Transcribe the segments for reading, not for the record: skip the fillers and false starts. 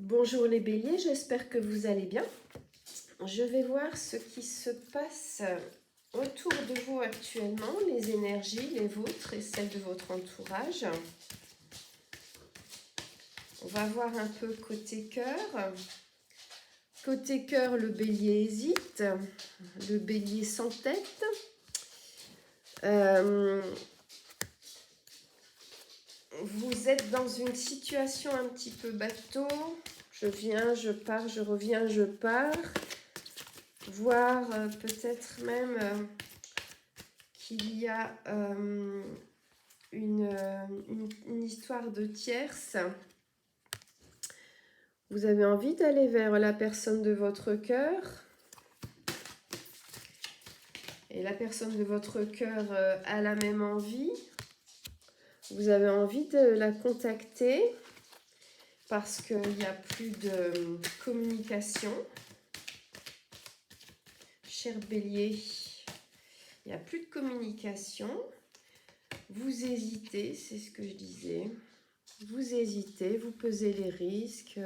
Bonjour les béliers, j'espère que vous allez bien. Je vais voir ce qui se passe autour de vous actuellement, les énergies, les vôtres et celles de votre entourage. On va voir un peu côté cœur. Côté cœur, le bélier hésite, le bélier s'entête. Vous êtes dans une situation un petit peu bateau. Je viens, je pars, je reviens, je pars. Voire peut-être même qu'il y a une histoire de tierce. Vous avez envie d'aller vers la personne de votre cœur. Et la personne de votre cœur a la même envie. Vous avez envie de la contacter parce qu'il n'y a plus de communication. Cher bélier, il n'y a plus de communication. Vous hésitez, c'est ce que je disais. Vous hésitez, vous pesez les risques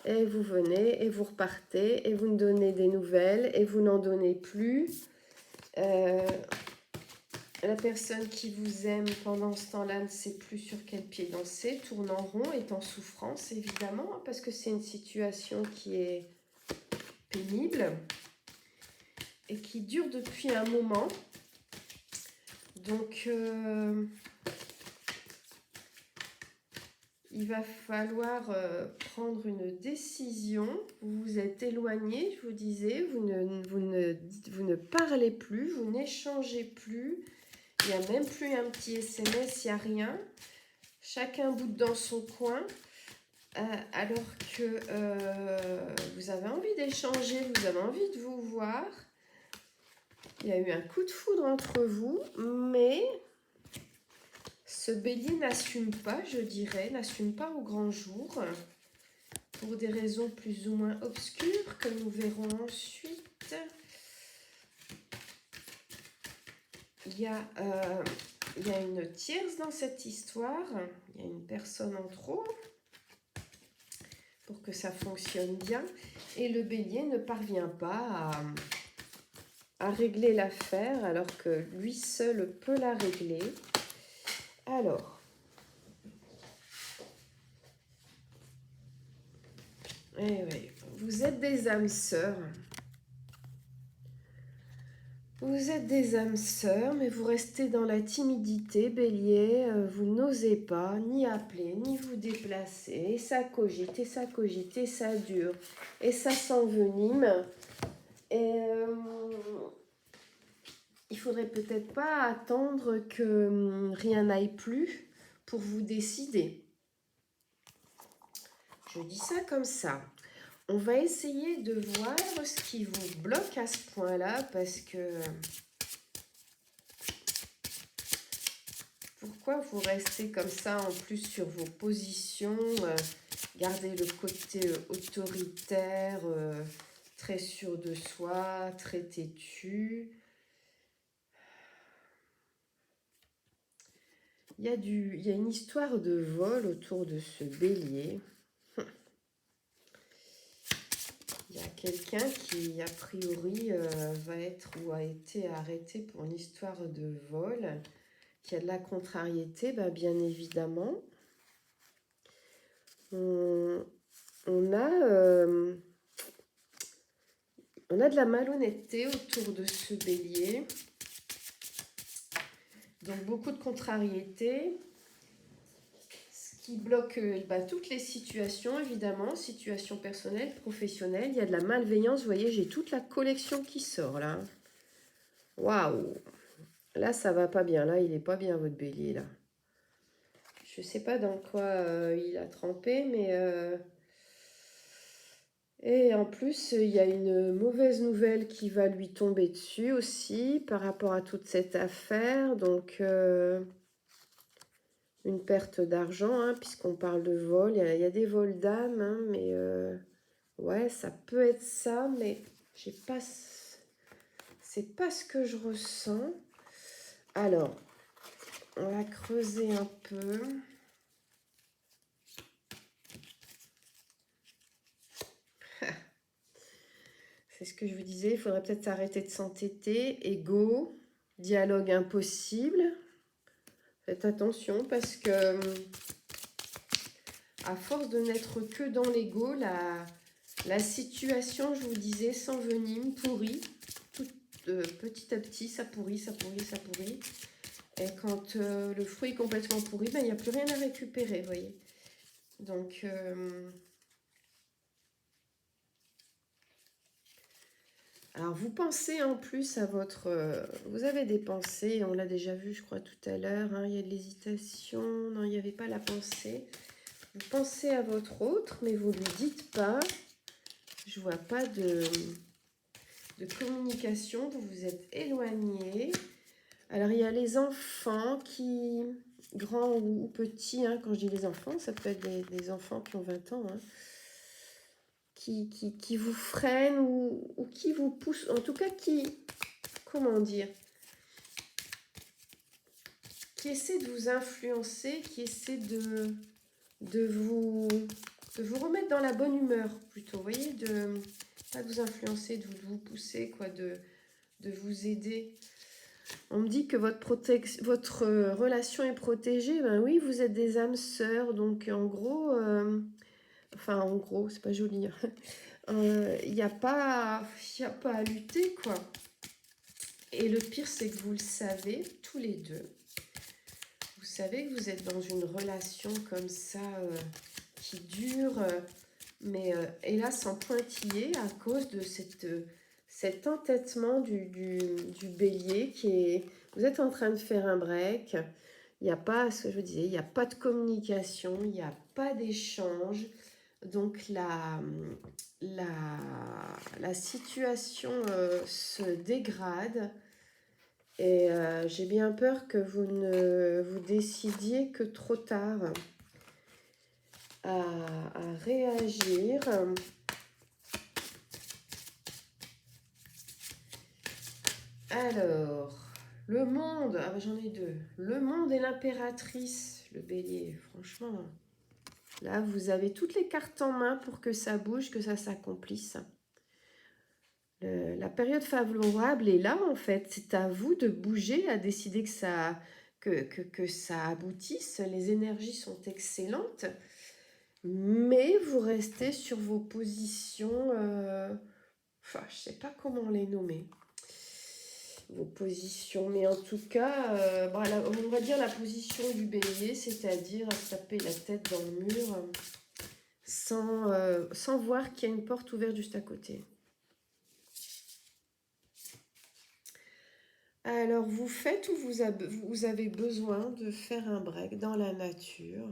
et vous venez et vous repartez et vous me donnez des nouvelles et vous n'en donnez plus. La personne qui vous aime pendant ce temps-là ne sait plus sur quel pied danser, tourne en rond, est en souffrance évidemment parce que c'est une situation qui est pénible et qui dure depuis un moment. Donc il va falloir prendre une décision. Vous vous êtes éloigné, je vous disais, vous ne parlez plus, vous n'échangez plus. Il n'y a même plus un petit SMS, il n'y a rien. Chacun boude dans son coin. Alors que vous avez envie d'échanger, vous avez envie de vous voir. Il y a eu un coup de foudre entre vous, mais ce bélier n'assume pas, je dirais, n'assume pas au grand jour, pour des raisons plus ou moins obscures que nous verrons ensuite. Il y a une tierce dans cette histoire, il y a une personne en trop, pour que ça fonctionne bien, et le bélier ne parvient pas à régler l'affaire, alors que lui seul peut la régler. Alors, oui, vous êtes des âmes sœurs. Vous êtes des âmes sœurs, mais vous restez dans la timidité, bélier. Vous n'osez pas ni appeler, ni vous déplacer. Et ça cogite, et ça cogite, et ça dure. Et ça s'envenime. Et il faudrait peut-être pas attendre que rien n'aille plus pour vous décider. Je dis ça comme ça. On va essayer de voir ce qui vous bloque à ce point-là, parce que pourquoi vous restez comme ça en plus sur vos positions, gardez le côté autoritaire, très sûr de soi, très têtu. Il y a une histoire de vol autour de ce bélier. Il y a quelqu'un qui, a priori, va être ou a été arrêté pour une histoire de vol, qui a de la contrariété, bien évidemment. On a de la malhonnêteté autour de ce bélier. Donc, beaucoup de contrariété. Qui bloque toutes les situations, évidemment, situations personnelles, professionnelles. Il y a de la malveillance, vous voyez, j'ai toute la collection qui sort, là. Waouh! Là, ça va pas bien, là, il est pas bien, votre bélier, là. Je sais pas dans quoi il a trempé, mais... Et en plus, il y a une mauvaise nouvelle qui va lui tomber dessus aussi, par rapport à toute cette affaire, donc... une perte d'argent, hein, puisqu'on parle de vol. Il y a des vols d'âme, hein, mais ouais, ça peut être ça, mais j'ai pas, c'est pas ce que je ressens. Alors, on va creuser un peu. c'est ce que je vous disais, il faudrait peut-être arrêter de s'entêter. Ego, dialogue impossible. Faites attention parce que à force de n'être que dans l'ego, la situation, je vous disais, s'envenime, pourrit. Tout, petit à petit, ça pourrit, ça pourrit, ça pourrit. Et quand le fruit est complètement pourri, ben, il n'y a plus rien à récupérer, vous voyez. Donc, alors vous pensez en plus à votre... vous avez des pensées, on l'a déjà vu, je crois, tout à l'heure. Hein, il y a de l'hésitation, non, il n'y avait pas la pensée. Vous pensez à votre autre, mais vous ne lui dites pas. Je vois pas de communication, vous vous êtes éloigné. Alors, il y a les enfants qui, grands ou petits, hein, quand je dis les enfants, ça peut être des enfants qui ont 20 ans, hein, qui vous freinent ou qui vous poussent, en tout cas qui, comment dire, qui essaient de vous influencer, qui essaient de vous remettre dans la bonne humeur, plutôt, vous voyez, pas de vous influencer, de vous pousser, quoi, de vous aider. On me dit que votre relation est protégée. Ben oui, vous êtes des âmes sœurs. Donc, en gros, enfin, en gros, c'est pas joli. Il n'y a pas à lutter, quoi. Et le pire, c'est que vous le savez, tous les deux. Vous savez que vous êtes dans une relation comme ça qui dure, mais hélas en pointillé à cause de cet entêtement du bélier qui est... Vous êtes en train de faire un break. Il n'y a pas, ce que je vous disais, il n'y a pas de communication, il n'y a pas d'échange. Donc la situation se dégrade. Et j'ai bien peur que vous ne vous décidiez que trop tard à réagir. Alors, le monde, ah ben j'en ai deux. Le monde et l'impératrice, le bélier, franchement. Là, vous avez toutes les cartes en main pour que ça bouge, que ça s'accomplisse. La période favorable est là, en fait. C'est à vous de bouger, à décider que ça aboutisse. Les énergies sont excellentes. Mais vous restez sur vos positions... enfin, je ne sais pas comment les nommer. Vos positions. Mais en tout cas, on va dire la position du bélier, c'est-à-dire à se taper la tête dans le mur sans voir qu'il y a une porte ouverte juste à côté. Alors, vous faites ou vous avez besoin de faire un break dans la nature,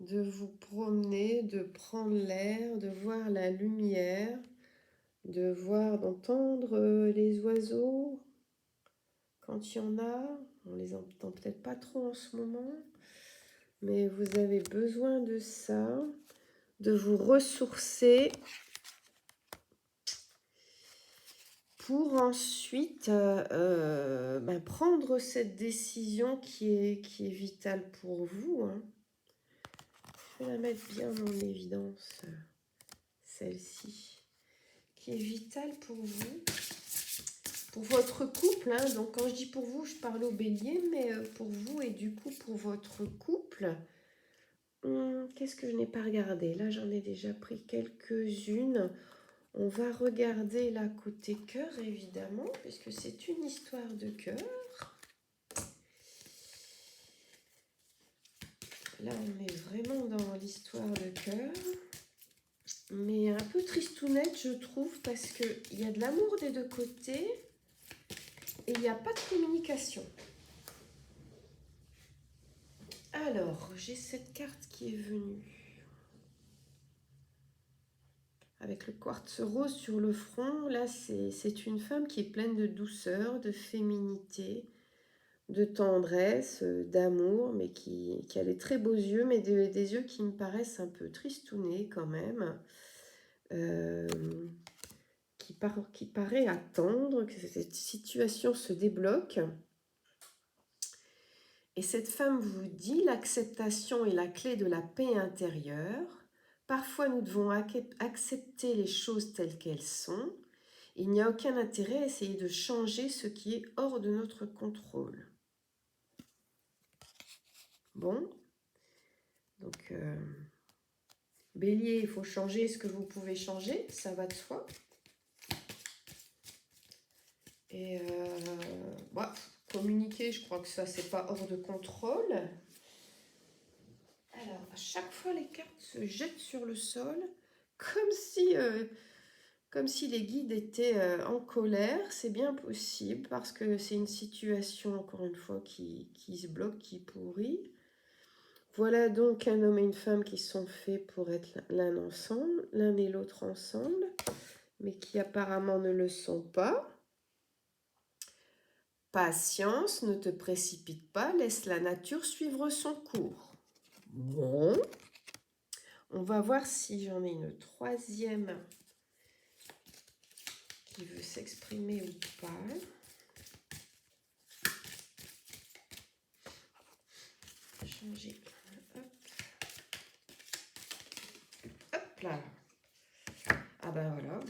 de vous promener, de prendre l'air, de voir la lumière, d'entendre les oiseaux quand il y en a. On les entend peut-être pas trop en ce moment, mais vous avez besoin de ça, de vous ressourcer pour ensuite prendre cette décision qui est vitale pour vous. Hein. Je vais la mettre bien en évidence, celle-ci, qui est vitale pour vous, pour votre couple. Hein. Donc quand je dis pour vous, je parle au bélier, mais pour vous et du coup pour votre couple. Qu'est-ce que je n'ai pas regardé? Là, j'en ai déjà pris quelques-unes. On va regarder la côté cœur, évidemment, puisque c'est une histoire de cœur. Là, on est vraiment dans l'histoire de cœur. Mais un peu tristounette, je trouve, parce qu'il y a de l'amour des deux côtés et il n'y a pas de communication. Alors, j'ai cette carte qui est venue. Avec le quartz rose sur le front, là, c'est une femme qui est pleine de douceur, de féminité, de tendresse, d'amour, mais qui a des très beaux yeux, mais des yeux qui me paraissent un peu tristounés quand même, qui paraît attendre que cette situation se débloque. Et cette femme vous dit: l'acceptation est la clé de la paix intérieure. Parfois, nous devons accepter les choses telles qu'elles sont. Il n'y a aucun intérêt à essayer de changer ce qui est hors de notre contrôle. Bon, donc Bélier, il faut changer ce que vous pouvez changer, ça va de soi. Et communiquer, je crois que ça, c'est pas hors de contrôle. Alors, à chaque fois, les cartes se jettent sur le sol, comme si les guides étaient en colère. C'est bien possible, parce que c'est une situation, encore une fois, qui se bloque, qui pourrit. Voilà donc un homme et une femme qui sont faits pour être l'un ensemble, l'un et l'autre ensemble, mais qui apparemment ne le sont pas. Patience, ne te précipite pas, laisse la nature suivre son cours. Bon, on va voir si j'en ai une troisième qui veut s'exprimer ou pas. Changer. Hop. Hop là. Ah ben voilà.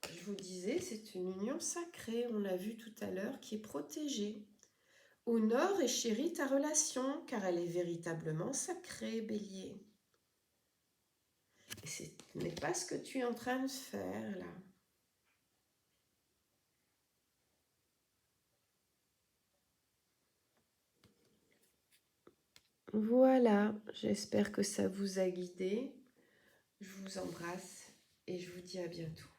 Je vous disais, c'est une union sacrée, on l'a vu tout à l'heure, qui est protégée. Honore et chéris ta relation, car elle est véritablement sacrée, Bélier. Et ce n'est pas ce que tu es en train de faire, là. Voilà, j'espère que ça vous a guidé. Je vous embrasse et je vous dis à bientôt.